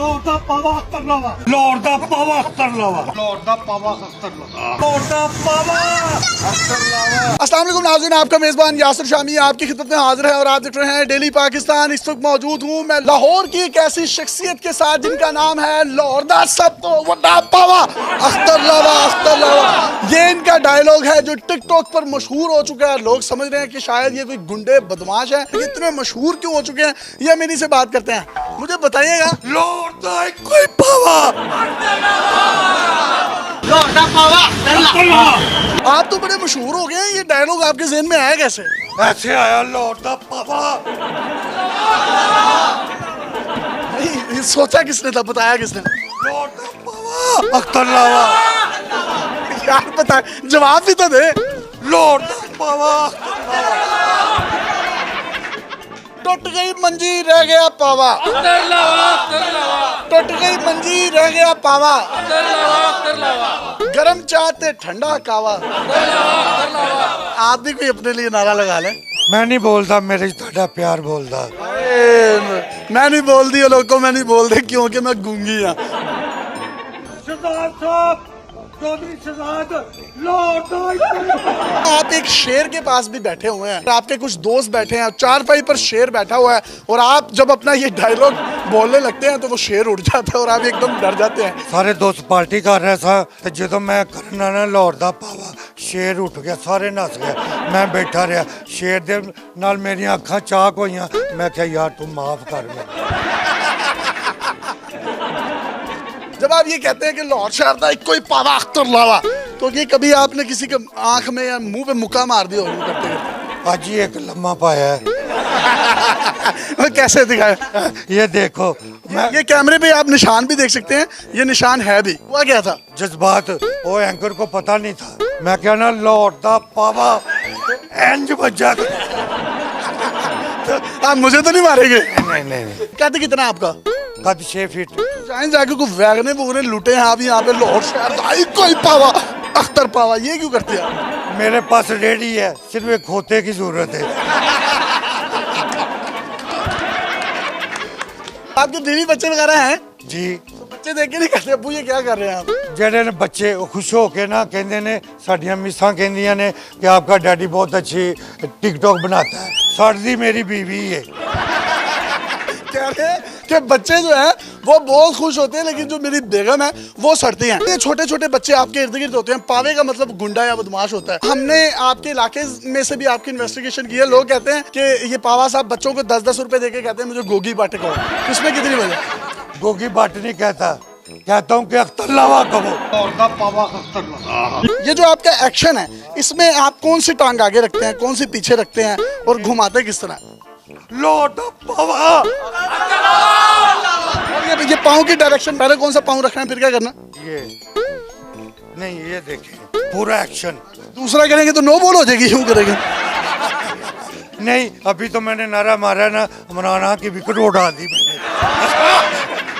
Lord da Pava Akhtarlava. Lord da Pava Akhtarlava. Lord da Pava Akhtarlava. Lord da Pava Akhtarlava. अस्सलाम वालेकुम नाज़रीन, आपका मेज़बान यासिर शामी आपकी खिदमत में हाजिर है और आप देख रहे हैं डेली पाकिस्तान। इस वक्त मौजूद हूँ मैं लाहौर की एक ऐसी शख्सियत के साथ जिनका नाम है लॉर्ड दा सब तो वड्डा पावा अख्तरलावा अख्तरलावा। ये इनका डायलॉग है जो टिकटॉक पर मशहूर हो चुका है। लोग समझ रहे हैं कि शायद ये कोई गुंडे बदमाश है। ये इतने मशहूर क्यों हो चुके हैं, ये हम इन्हीं से बात करते हैं। मुझे बताइएगा Lord da कोई Pava लॉर्ड दा पावा अख्तरलावा। आप तो बड़े मशहूर हो गए हैं, ये डायलॉग आपके ज़हन में आया कैसे? ऐसे आया Lord da Pava. ये सोचा किसने था, बताया किसने? Lord da Pava Akhtarlava. यार बता, जवाब भी तो दे। Lord da Pava Akhtarlava. टूट गई मंजी रह गया पावा, टूट गई मंजी रह गया पावा, गरम चाहते ठंडा कावा। आप भी कोई अपने लिए नारा लगा लें। मैं नहीं बोलता, मेरे ਤੁਹਾਡਾ प्यार बोलता। मैं नहीं बोल दी लोगों को, मैं नहीं बोल दे क्योंकि मैं गूंगी हाँ। शहजाद साहब, चौधरी शहजाद, लॉर्ड दा आप एक शेर के पास भी बैठे हुए हैं, आपके कुछ दोस्त बैठे हैं, चारपाई पर शेर बैठा हुआ है और आप जब अपना ये डायलॉग बोलने लगते हैं तो वो शेर उड़ जाता है और आप एकदम डर जाते हैं। ਸਾਰੇ ਦੋਸਤ ਪਾਰਟੀ ਕਰ ਰਹੇ ਸਾਂ ਤੇ ਜਦੋਂ ਮੈਂ ਕਰਨਾ ਨਾ ਲਾਹੌਰ ਦਾ ਪਾਵਾ, ਸ਼ੇਰ ਉੱਠ ਗਿਆ, ਸਾਰੇ ਨੱਸ ਗਏ। ਮੈਂ ਬੈਠਾ ਰਿਹਾ, ਸ਼ੇਰ ਦੇ ਨਾਲ ਮੇਰੀਆਂ ਅੱਖਾਂ ਚਾਕ ਹੋਈਆਂ। ਮੈਂ ਕਿਹਾ ਯਾਰ ਤੂੰ ਮਾਫ ਕਰ ਮੈਨੂੰ। जब आप ये कहते हैं कि लाहौर शहर का एक कोई पावा अख्तरलावा, तो ये कभी आपने किसी के आंख में या मुंह पे मुक्का मार दिया होगा करते करते? आज ही एक लम्हा पाया है। वो कैसे दिखाया? ये देखो, मैं ये कैमरे पे आप निशान भी देख सकते हैं, ये निशान है भी। हुआ क्या था? जज्बात वो एंकर को पता नहीं था। मैं क्या ना लाहौर दा पावा इंज बजा। आप मुझे तो नहीं मारेंगे? नहीं नहीं नहीं, कहते कितना आपका? कद 6 फीट। जाए जाके को वैगने वूगने लूटे हैं आप यहाँ पे लाहौर शहर का एक कोई पावा अख्तर पावा, ये क्यों करते हैं आप? मेरे पास रेडी है, सिर्फ एक खोते की जरूरत है। आपके बीवी बच्चे वगैरह हैं? जी, तो बच्चे देख के नहीं कहते अब्बू ये क्या कर रहे हैं आप? ਜਿਹੜੇ ਨੇ ਬੱਚੇ ਉਹ ਖੁਸ਼ ਹੋ ਕੇ ਨਾ ਕਹਿੰਦੇ ਨੇ, ਸਾਡੀਆਂ ਮਿਸਾਂ ਕਹਿੰਦੀਆਂ ਨੇ ਕਿ ਆਪਕਾ ਡੈਡੀ ਬਹੁਤ ਅੱਛੀ टिकटॉक बनाता है। ਸਾਡੀ ਮੇਰੀ बीवी है। कह रहे हैं कि बच्चे जो हैं वो बहुत खुश होते हैं, लेकिन जो मेरी बेगम है वो सड़ती हैं। ये छोटे छोटे बच्चे आपके इर्द गिर्द होते हैं। पावे का मतलब गुंडा या बदमाश होता है। हमने आपके इलाके में से भी आपकी इन्वेस्टिगेशन की है। लोग कहते हैं कि ये पावा साहब बच्चों को 10-10 रुपए देके कहते हैं मुझे गोगी बाटे को। इसमें कितनी वजह? गोगी बाट नहीं कहता, कहता हूँ कि अख्तरलावा कहो। ये जो आपका एक्शन है, इसमें आप कौन सी टांग आगे रखते हैं, कौन सी पीछे रखते हैं और घुमाते किस तरह? लॉर्ड पावा। और ये पाँव की डायरेक्शन, पहले कौन सा पाँव रखना है फिर क्या करना? ये नहीं, ये देखें पूरा एक्शन। दूसरा करेंगे तो नो बॉल हो जाएगी, यूं करेंगे। नहीं, अभी तो मैंने नारा मारा ना, इमरान की विकेट उड़ा दी मैंने।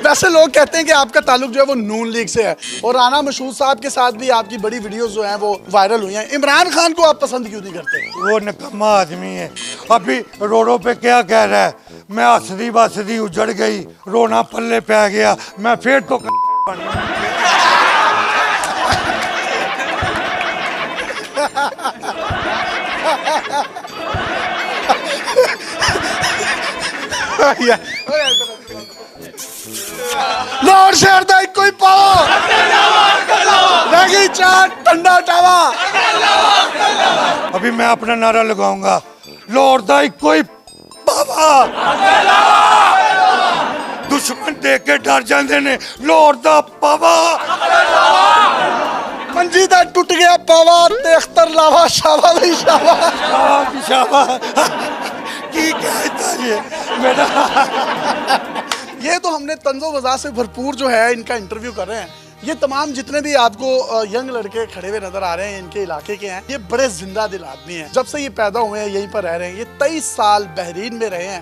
वैसे लोग कहते हैं कि आपका ताल्लुक जो है वो नून लीग से है और राना मशहूद साहब के साथ भी आपकी बड़ी वीडियोस जो हैं वो वायरल हुई हैं। इमरान खान को आप पसंद क्यों नहीं करते? वो निकम्मा आदमी है। अभी रोडों पे क्या कह रहा है, मैं हंसदी बसदी उजड़ गई, रोना पल्ले पे गया, मैं फिर तो लाहौर शहर का एक कोई पावा रह गई चार ठंडा टावा। अभी मैं अपना नारा लगाऊंगा, लाहौर दा कोई पावा। दुश्मन देख के डर जाते ने, लाहौर दा पावा। मंजी दा टूट गया पावा ते अख्तर लावा शाबा भाई शाबा। शाबा की कहता ये मेरा। ये तो हमने तंजो वज़ा से भरपूर जो है इनका इंटरव्यू कर रहे हैं। ये तमाम जितने भी आपको यंग लड़के खड़े हुए नजर आ रहे हैं, इनके इलाके के हैं। ये बड़े जिंदा दिल आदमी हैं। जब से ये पैदा हुए हैं यहीं पर रह रहे हैं। ये 23 साल बहरीन में रहे हैं